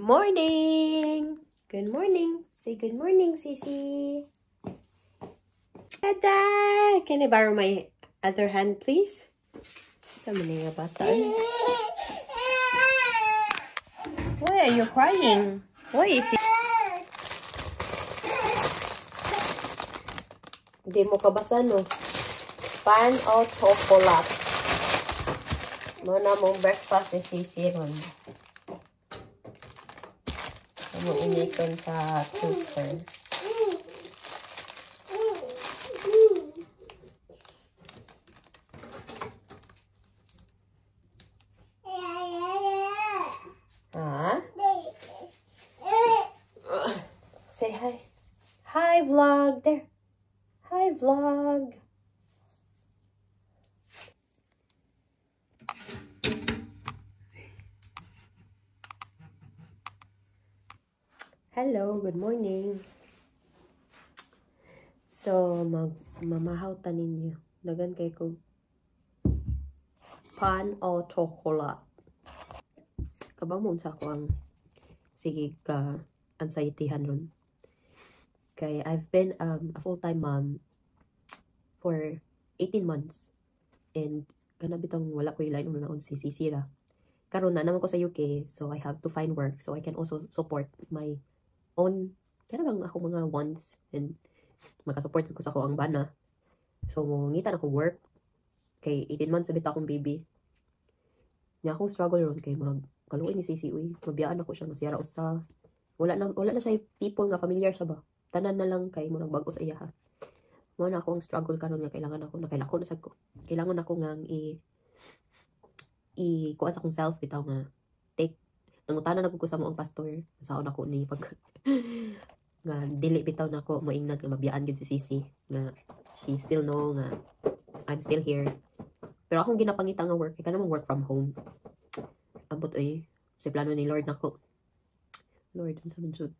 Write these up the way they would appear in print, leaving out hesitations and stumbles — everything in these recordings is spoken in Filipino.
morning! Good morning! Say good morning, Sissy! Tada! Can I borrow my other hand, please? Saan mo na yung bata? Why are you crying? Why is it? Hindi mo kabasa, no? Pan o chocolate. Muna mong breakfast ni Sissy ron. Ano initon sa toaster. Say hi. Hi, vlog. There. Hi, vlog. Hello, good morning. So, mamahaw ta ninyo. Dagan kay ko pan o chocolate. Kabang mo sa ko ang sige ka ansietyhan ron. Kay I've been a full-time mom for 18 months. And kana bitang wala ko ilain una si Sisira. Karon na naman ko sa UK, so I have to find work so I can also support my own kana bang ako mga wants and makasupport ko sa ko ang bana. So ngita na ko work kay 18 months sabit akong baby. Nya akong struggle ron kay murag kaluoy ni Sisi uy, mabiyaan ako siya masiyara usa. Wala na siya people nga familiar sa ba. Tanan na lang kay murag bag-o sa iya ha. Mo na ako ang struggle karon nga kailangan ako na sad ko. Kailangan ako nga kuan sa akong self bitaw nga take nangutana na ko sa moong pastor saon ako ni pag nga dili bitaw na ako moingnag nga mabiyaan gid si Sisi nga she still know nga I'm still here. Pero akong ginapangita nga work kay kanang work from home. Ambot ay sa plano ni Lord nako. Lord unsa man jud.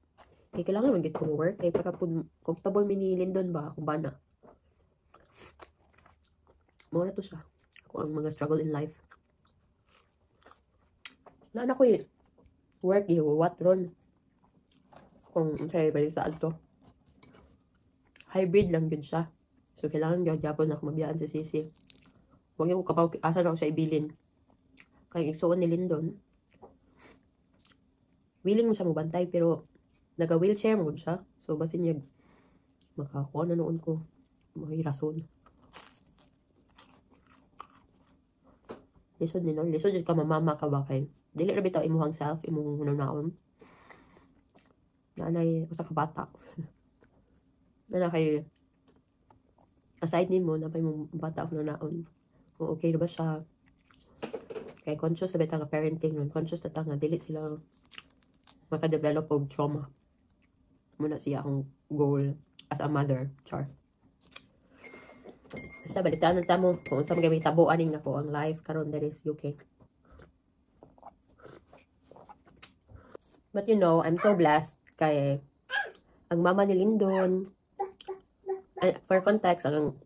Kay kailangan man gid ko work kay para pud comfortable mi ni Lindon ba akong bana. Mo na to siya. Ako ang mga struggle in life. Na ko work what ron kung say bali sa alto hybrid lang gud siya so kailangan gyapon na mabiyaan si Sisi wag yung kapaw asa na ako sa ibilin kay igsuon ni Lindon willing mo siya mabantay pero naga wheelchair mo siya so basin niya makakuha na noon ko may rason lisod ni no lisod ka mamama ka ba kay dili ra bitaw imuhang self imong hunanaon nanay usa ka bata na kay aside nimo na pa imong bata hunanaon kung okay ra ba siya kay conscious sa bitaw nga parenting non conscious ta nga dili sila maka-develop og trauma muna siya akong goal as a mother char sa balitaan ta mo kung unsa magay tabuan ning nako ang life karon there is UK. But you know, I'm so blessed kay ang mama ni Lindon. For context, ang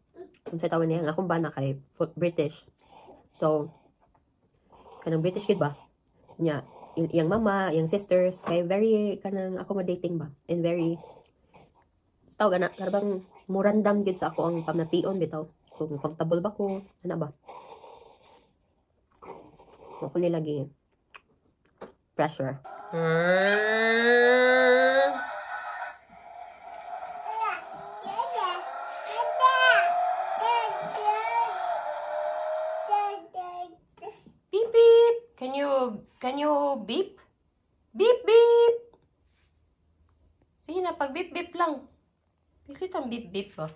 sa tawon niya, ang akong bana kay British. So, kanang British kid ba? Nya, yung mama, yung sisters, kay very kanang accommodating ba? And very tawag na, karabang murandam gid sa ako ang pamnation bitaw. Kung comfortable ba ko, ana ba? Ako nilagi pressure. Beep beep. Can you beep? Beep beep. Sige na pag beep beep lang. Pisit ang beep beep ko.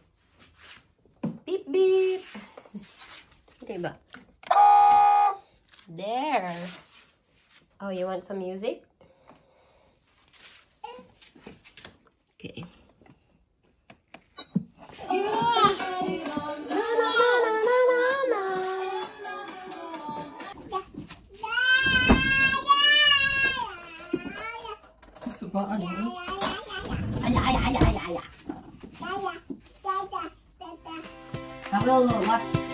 Beep beep. Okay ba? There. Oh, you want some music? Okay. Subaan mo. Aya. I will wash